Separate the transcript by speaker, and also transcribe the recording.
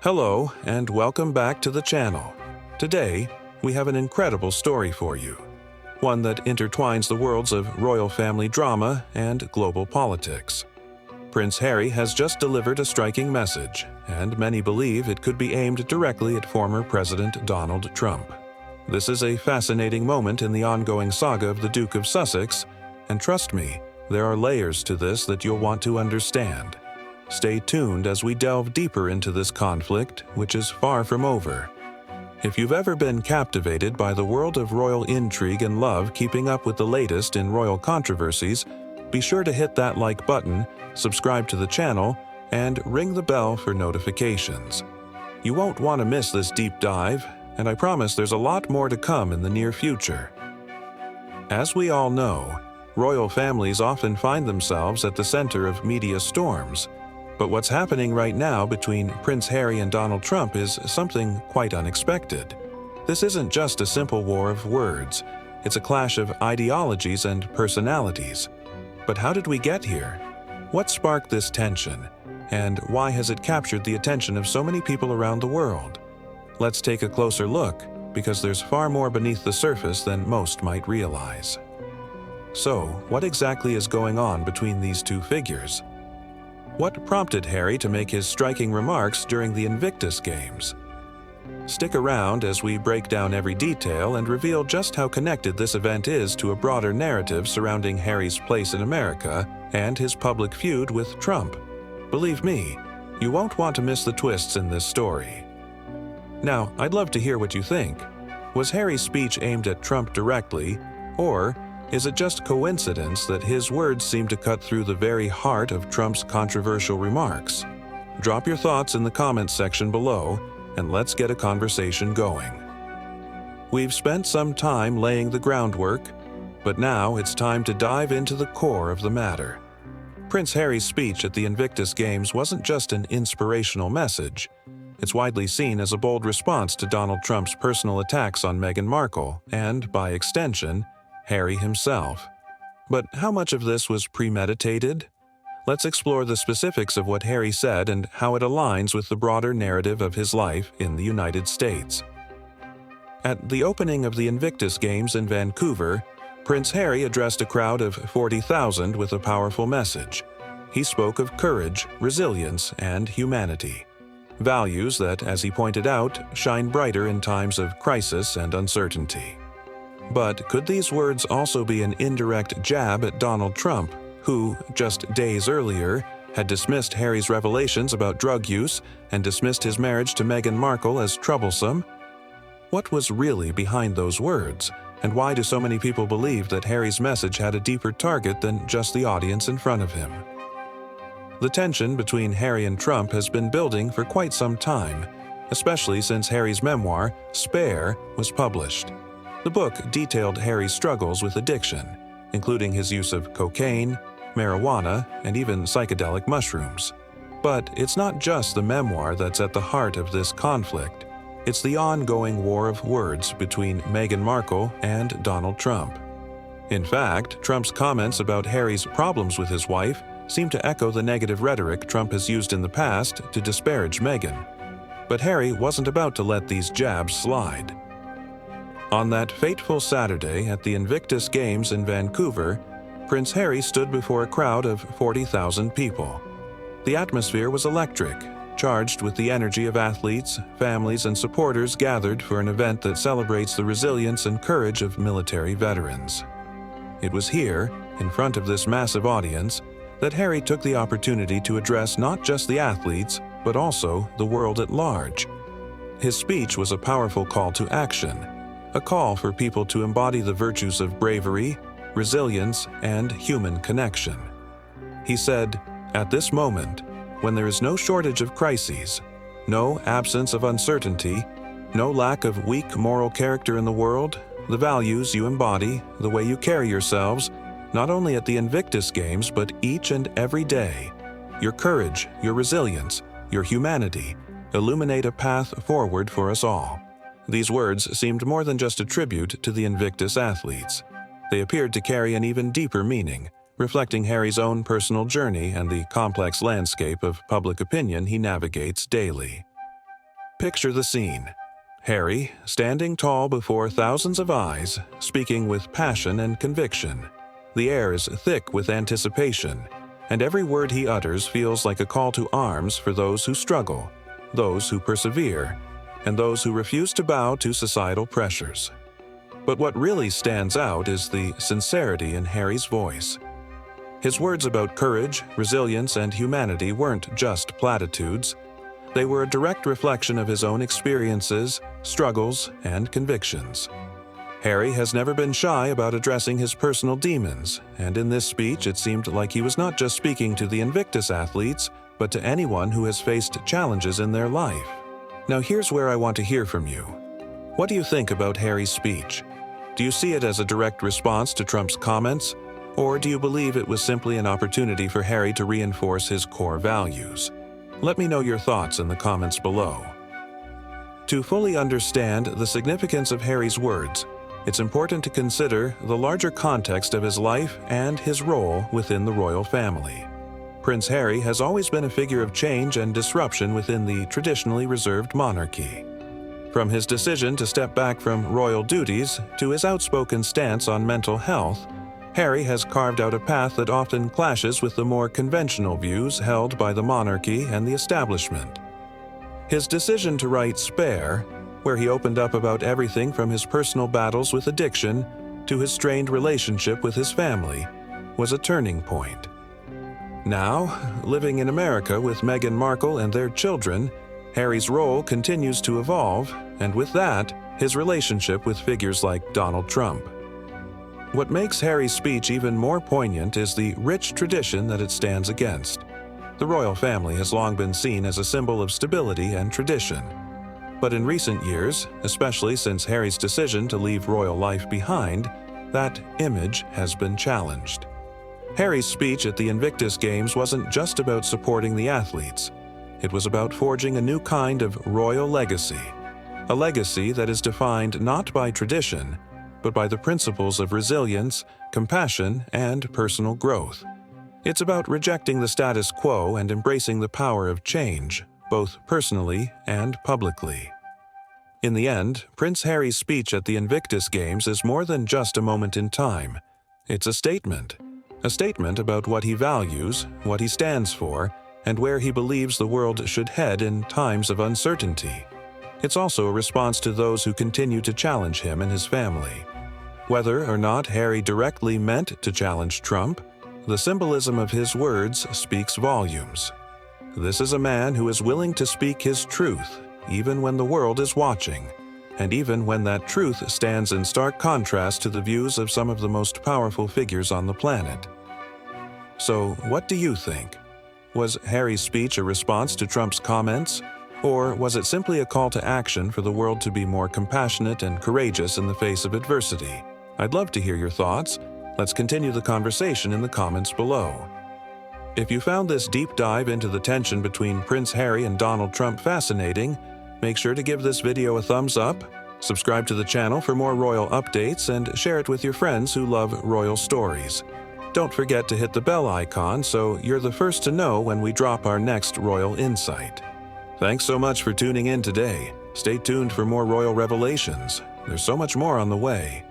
Speaker 1: Hello, and welcome back to the channel. Today, we have an incredible story for you. One that intertwines the worlds of royal family drama and global politics. Prince Harry has just delivered a striking message, and many believe it could be aimed directly at former President Donald Trump. This is a fascinating moment in the ongoing saga of the Duke of Sussex, and trust me, there are layers to this that you'll want to understand. Stay tuned as we delve deeper into this conflict, which is far from over. If you've ever been captivated by the world of royal intrigue and love keeping up with the latest in royal controversies, be sure to hit that like button, subscribe to the channel, and ring the bell for notifications. You won't want to miss this deep dive, and I promise there's a lot more to come in the near future. As we all know, royal families often find themselves at the center of media storms. But what's happening right now between Prince Harry and Donald Trump is something quite unexpected. This isn't just a simple war of words. It's a clash of ideologies and personalities. But how did we get here? What sparked this tension? And why has it captured the attention of so many people around the world? Let's take a closer look, because there's far more beneath the surface than most might realize. So, what exactly is going on between these two figures? What prompted Harry to make his striking remarks during the Invictus Games? Stick around as we break down every detail and reveal just how connected this event is to a broader narrative surrounding Harry's place in America and his public feud with Trump. Believe me, you won't want to miss the twists in this story. Now, I'd love to hear what you think. Was Harry's speech aimed at Trump directly, or is it just coincidence that his words seem to cut through the very heart of Trump's controversial remarks? Drop your thoughts in the comments section below, and let's get a conversation going. We've spent some time laying the groundwork, but now it's time to dive into the core of the matter. Prince Harry's speech at the Invictus Games wasn't just an inspirational message. It's widely seen as a bold response to Donald Trump's personal attacks on Meghan Markle and, by extension, Harry himself. But how much of this was premeditated? Let's explore the specifics of what Harry said and how it aligns with the broader narrative of his life in the United States. At the opening of the Invictus Games in Vancouver, Prince Harry addressed a crowd of 40,000 with a powerful message. He spoke of courage, resilience, and humanity. Values that, as he pointed out, shine brighter in times of crisis and uncertainty. But could these words also be an indirect jab at Donald Trump, who, just days earlier, had dismissed Harry's revelations about drug use and dismissed his marriage to Meghan Markle as troublesome? What was really behind those words, and why do so many people believe that Harry's message had a deeper target than just the audience in front of him? The tension between Harry and Trump has been building for quite some time, especially since Harry's memoir, Spare, was published. The book detailed Harry's struggles with addiction, including his use of cocaine, marijuana, and even psychedelic mushrooms. But it's not just the memoir that's at the heart of this conflict. It's the ongoing war of words between Meghan Markle and Donald Trump. In fact, Trump's comments about Harry's problems with his wife seem to echo the negative rhetoric Trump has used in the past to disparage Meghan. But Harry wasn't about to let these jabs slide. On that fateful Saturday at the Invictus Games in Vancouver, Prince Harry stood before a crowd of 40,000 people. The atmosphere was electric, charged with the energy of athletes, families, and supporters gathered for an event that celebrates the resilience and courage of military veterans. It was here, in front of this massive audience, that Harry took the opportunity to address not just the athletes, but also the world at large. His speech was a powerful call to action, a call for people to embody the virtues of bravery, resilience, and human connection. He said, "At this moment, when there is no shortage of crises, no absence of uncertainty, no lack of weak moral character in the world, the values you embody, the way you carry yourselves, not only at the Invictus Games but each and every day, your courage, your resilience, your humanity, illuminate a path forward for us all." These words seemed more than just a tribute to the Invictus athletes. They appeared to carry an even deeper meaning, reflecting Harry's own personal journey and the complex landscape of public opinion he navigates daily. Picture the scene. Harry, standing tall before thousands of eyes, speaking with passion and conviction. The air is thick with anticipation, and every word he utters feels like a call to arms for those who struggle, those who persevere, and those who refuse to bow to societal pressures. But what really stands out is the sincerity in Harry's voice. His words about courage, resilience, and humanity weren't just platitudes. They were a direct reflection of his own experiences, struggles, and convictions. Harry has never been shy about addressing his personal demons, and in this speech it seemed like he was not just speaking to the Invictus athletes, but to anyone who has faced challenges in their life. Now here's where I want to hear from you. What do you think about Harry's speech? Do you see it as a direct response to Trump's comments, or do you believe it was simply an opportunity for Harry to reinforce his core values? Let me know your thoughts in the comments below. To fully understand the significance of Harry's words, it's important to consider the larger context of his life and his role within the royal family. Prince Harry has always been a figure of change and disruption within the traditionally reserved monarchy. From his decision to step back from royal duties to his outspoken stance on mental health, Harry has carved out a path that often clashes with the more conventional views held by the monarchy and the establishment. His decision to write Spare, where he opened up about everything from his personal battles with addiction to his strained relationship with his family, was a turning point. Now, living in America with Meghan Markle and their children, Harry's role continues to evolve, and with that, his relationship with figures like Donald Trump. What makes Harry's speech even more poignant is the rich tradition that it stands against. The royal family has long been seen as a symbol of stability and tradition. But in recent years, especially since Harry's decision to leave royal life behind, that image has been challenged. Harry's speech at the Invictus Games wasn't just about supporting the athletes. It was about forging a new kind of royal legacy, a legacy that is defined not by tradition, but by the principles of resilience, compassion, and personal growth. It's about rejecting the status quo and embracing the power of change, both personally and publicly. In the end, Prince Harry's speech at the Invictus Games is more than just a moment in time. It's a statement about what he values, what he stands for, and where he believes the world should head in times of uncertainty. It's also a response to those who continue to challenge him and his family. Whether or not Harry directly meant to challenge Trump, the symbolism of his words speaks volumes. This is a man who is willing to speak his truth, even when the world is watching, and even when that truth stands in stark contrast to the views of some of the most powerful figures on the planet. So, what do you think? Was Harry's speech a response to Trump's comments, or was it simply a call to action for the world to be more compassionate and courageous in the face of adversity? I'd love to hear your thoughts. Let's continue the conversation in the comments below. If you found this deep dive into the tension between Prince Harry and Donald Trump fascinating, make sure to give this video a thumbs up, subscribe to the channel for more royal updates, and share it with your friends who love royal stories. Don't forget to hit the bell icon so you're the first to know when we drop our next royal insight. Thanks so much for tuning in today. Stay tuned for more royal revelations. There's so much more on the way.